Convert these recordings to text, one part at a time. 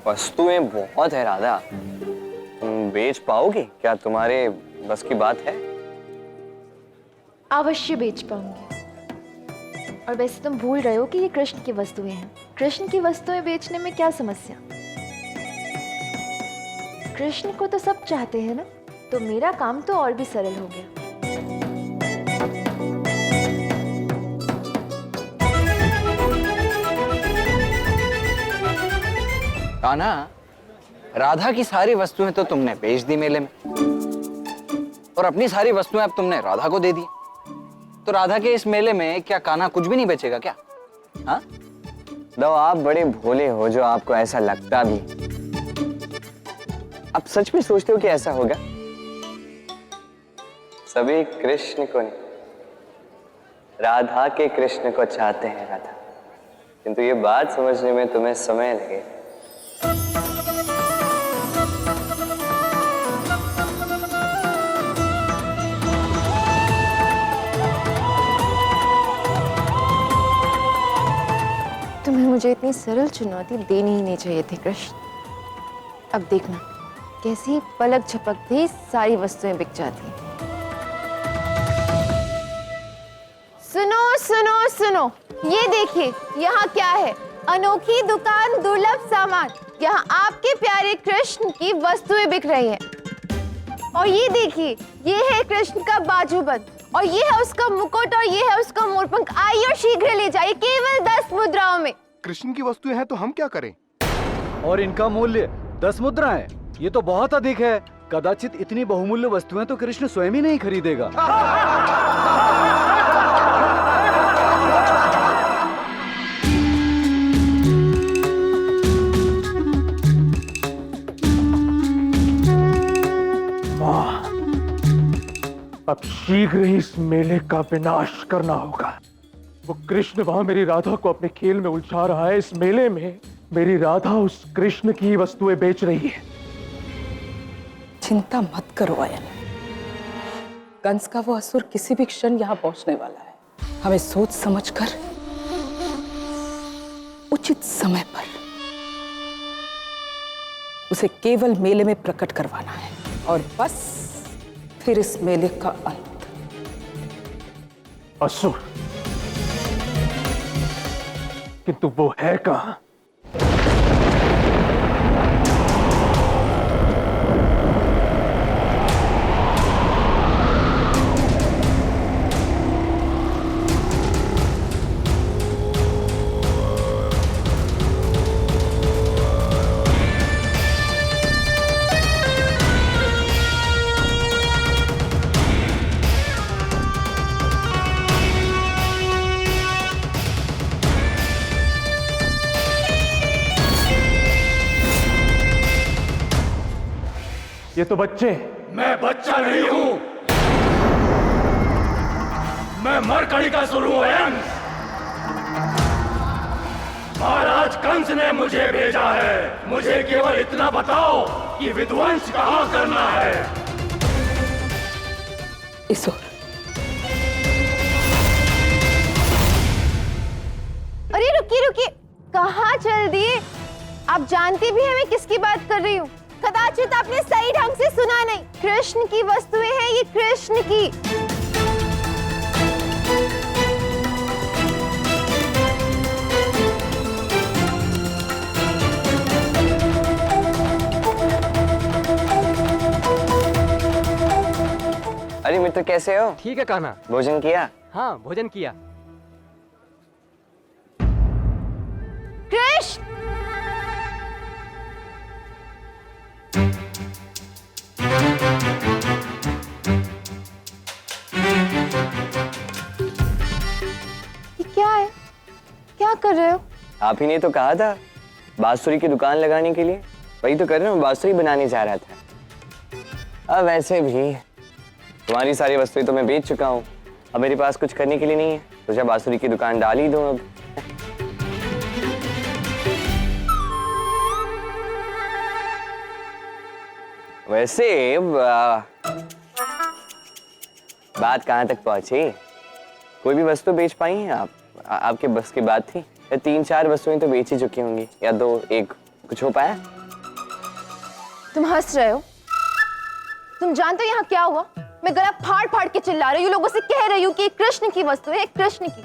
वस्तुएं बहुत है राधा, तुम बेच पाओगी क्या? तुम्हारे बस की बात है? अवश्य बेच पाऊंगी। और वैसे तुम भूल रहे हो कि ये कृष्ण की वस्तुएं हैं। कृष्ण की वस्तुएं बेचने में क्या समस्या? कृष्ण को तो सब चाहते हैं ना, तो मेरा काम तो और भी सरल हो गया। कान्हा, राधा की सारी वस्तुएं तो तुमने बेच दी मेले में, और अपनी सारी वस्तुएं अब तुमने राधा को दे दी। तो राधा के इस मेले में क्या कान्हा कुछ भी नहीं बेचेगा क्या? हाँ? दो, आप बड़े भोले हो जो आपको ऐसा लगता भी। आप सच में सोचते हो कि ऐसा होगा? सभी कृष्ण को नहीं, राधा के कृष्ण को चाहते हैं राधा, किंतु ये बात समझने में तुम्हें समय लगे। तुम्हें मुझे इतनी सरल चुनौती देनी ही नहीं चाहिए थी कृष्ण। अब देखना कैसी ही पलक झपकते ही सारी वस्तुएं बिक जाती। सुनो सुनो सुनो, ये देखिए यहाँ क्या है। अनोखी दुकान, दुर्लभ सामान। यहाँ आपके प्यारे कृष्ण की वस्तुएं बिक रही हैं। और ये देखिए, ये है कृष्ण का बाजूबंद, और ये है उसका मुकुट, और ये है उसका मोरपंख। आइए और शीघ्र ले जाइए, केवल 10 मुद्राओं में। कृष्ण की वस्तुएं हैं तो हम क्या करें? और इनका मूल्य 10 मुद्रा है। ये तो बहुत अधिक है। कदाचित इतनी बहुमूल्य वस्तुएं तो कृष्ण स्वयं ही नहीं खरीदेगा। अब शीघ्र ही इस मेले का विनाश करना होगा। वो कृष्ण वहां मेरी राधा को अपने खेल में उलझा रहा है। इस मेले में मेरी राधा उस कृष्ण की वस्तुएं बेच रही है। चिंता मत करो अयन, कंस का वो असुर किसी भी क्षण यहाँ पहुंचने वाला है। हमें सोच समझकर उचित समय पर उसे केवल मेले में प्रकट करवाना है, और बस फिर इस मेले का अंत। असुर? किंतु वो है कहां? ये तो बच्चे। मैं बच्चा नहीं हूं, मैं मरकणिकासुर हूं। महाराज कंस ने मुझे भेजा है। मुझे केवल इतना बताओ कि विध्वंस कहां करना है। ईश्वर, अरे रुकिए रुकिए, कहाँ चल दिए? आप जानती भी हैं मैं किसकी बात कर रही हूँ। कदाचित आपने सही ढंग से सुना नहीं। कृष्ण की वस्तुएं हैं ये, कृष्ण की। अरे मित्र, कैसे हो? ठीक है कान्हा। भोजन किया? हाँ, भोजन किया। कृष्ण! ये क्या है? क्या कर रहे हो? आप ही ने तो कहा था बांसुरी की दुकान लगाने के लिए। वही तो कर रहा हूँ, बांसुरी बनाने जा रहा था। अब वैसे भी तुम्हारी सारी वस्तुएं तो मैं बेच चुका हूँ। अब मेरे पास कुछ करने के लिए नहीं है, तो जब बांसुरी की दुकान डाल ही दूं अब। वैसे बात कहाँ तक पहुंची? कोई भी वस्तु बेच पाई हैं आप? आपके बस की बात थी? या 3-4 वस्तुएं तो बेच ही चुकी होंगी, या 2-1 कुछ हो पाया? तुम हंस रहे हो? तुम जानते हो यहाँ क्या हुआ? मैं गला फाड़ फाड़ के चिल्ला रही हूँ, लोगों से कह रही हूँ कि कृष्ण की वस्तु है, कृष्ण की,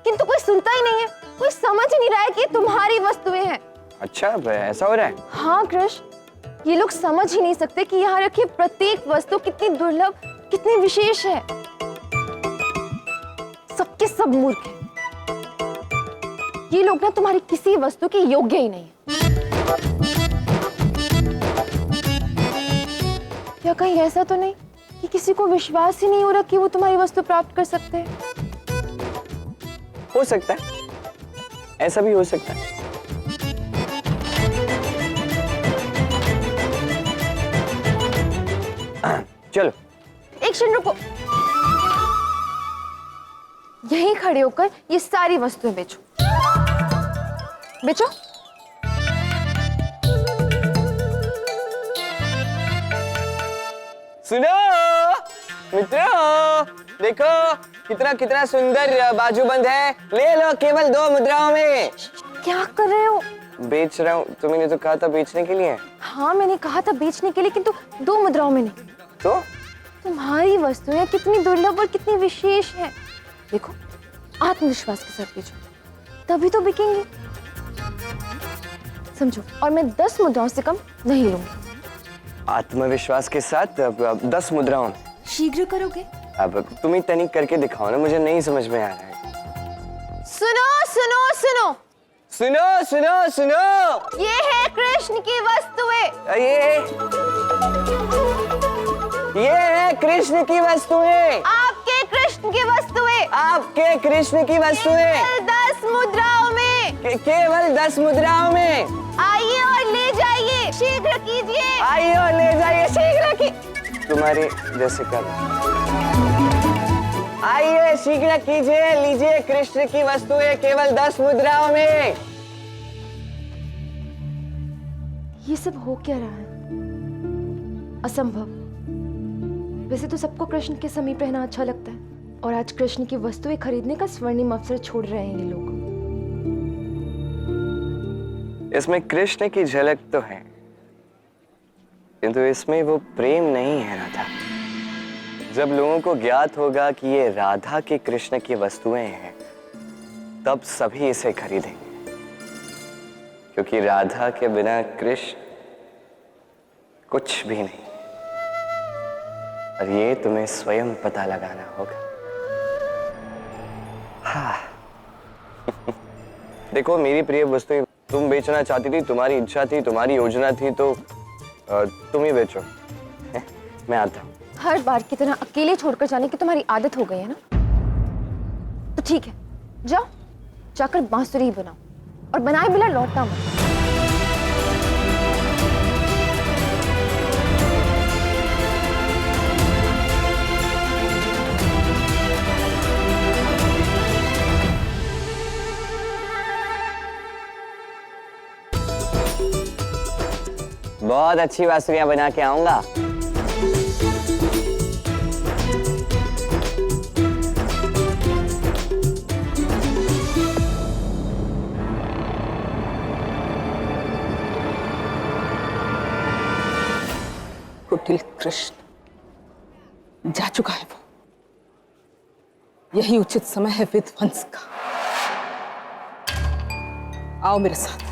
किंतु कोई सुनता ही नहीं है। कोई समझ ही नहीं रहा है कि ये तुम्हारी वस्तुएं हैं। अच्छा ऐसा हो रहा है? हाँ कृष्ण, ये लोग समझ ही नहीं सकते कि यहाँ रखी प्रत्येक वस्तु कितनी दुर्लभ, कितनी विशेष है। सबके सब मूर्ख हैं। ये लोग ना तुम्हारी किसी वस्तु के योग्य ही नहीं है। क्या कहीं ऐसा तो नहीं कि किसी को विश्वास ही नहीं हो रहा कि वो तुम्हारी वस्तु प्राप्त कर सकते हैं? हो सकता है, ऐसा भी हो सकता है। चलो एक क्षण रुको। यहीं खड़े होकर ये सारी वस्तुएं बेचो। बेचो। सुनो मित्रों, देखो कितना कितना सुंदर बाजूबंद है, ले लो केवल 2 मुद्राओं में। क्या कर रहे हो? बेच रहा हूँ। तुमने तो कहा था बेचने के लिए। हाँ मैंने कहा था बेचने के लिए, किंतु 2 मुद्राओं में नहीं। तो तुम्हारी वस्तुएं कितनी दुर्लभ और कितनी विशेष है। देखो आत्मविश्वास के साथ बेचो, तभी तो बिकेंगे। समझो, और मैं 10 मुद्राओं से कम नहीं लूंगी। आत्मविश्वास के साथ 10 मुद्राओं में। शीघ्र करोगे? अब तुम ही तनिक करके दिखाओ ना, मुझे नहीं समझ में आ रहा है। सुनो सुनो सुनो सुनो सुनो सुनो, ये है कृष्ण की वस्तुएं। ये है कृष्ण की वस्तुएं। आपके कृष्ण की वस्तुएं। आपके कृष्ण की वस्तुएं। केवल 10 मुद्राओं में। केवल 10 मुद्राओं में। आइए और ले जाइए, शीघ्र कीजिए। आइए और ले जाइए, शीघ्र की। तुम्हारे जैसे कर। आइए शीघ्र कीजिए, लीजिए कृष्ण की वस्तुएं केवल 10 मुद्राओं में। ये सब हो क्या रहा है? असंभव। वैसे तो सबको कृष्ण के समीप रहना अच्छा लगता है, और आज कृष्ण की वस्तुएं खरीदने का स्वर्णिम अवसर छोड़ रहे हैं ये लोग। इसमें कृष्ण की झलक तो है, किंतु इसमें वो प्रेम नहीं है राधा। जब लोगों को ज्ञात होगा कि ये राधा की कृष्ण की वस्तुएं हैं, तब सभी इसे खरीदेंगे, क्योंकि राधा के बिना कृष्ण कुछ भी नहीं। और ये तुम्हें स्वयं पता लगाना होगा। हाँ। देखो मेरी प्रिय वस्तुएं तुम बेचना चाहती थी, तुम्हारी इच्छा थी, तुम्हारी योजना थी, तो तुम ही बेचो। मैं आता हूँ। हर बार की तरह अकेले छोड़कर जाने की तुम्हारी आदत हो गई है ना? तो ठीक है, जाओ जाकर बांसुरी बनाओ, और बनाए बिना लौटना मत। बहुत अच्छी बांसुरियां बना के आऊंगा। कुटिल कृष्ण जा चुका है वो। यही उचित समय है विध्वंस का। आओ मेरे साथ।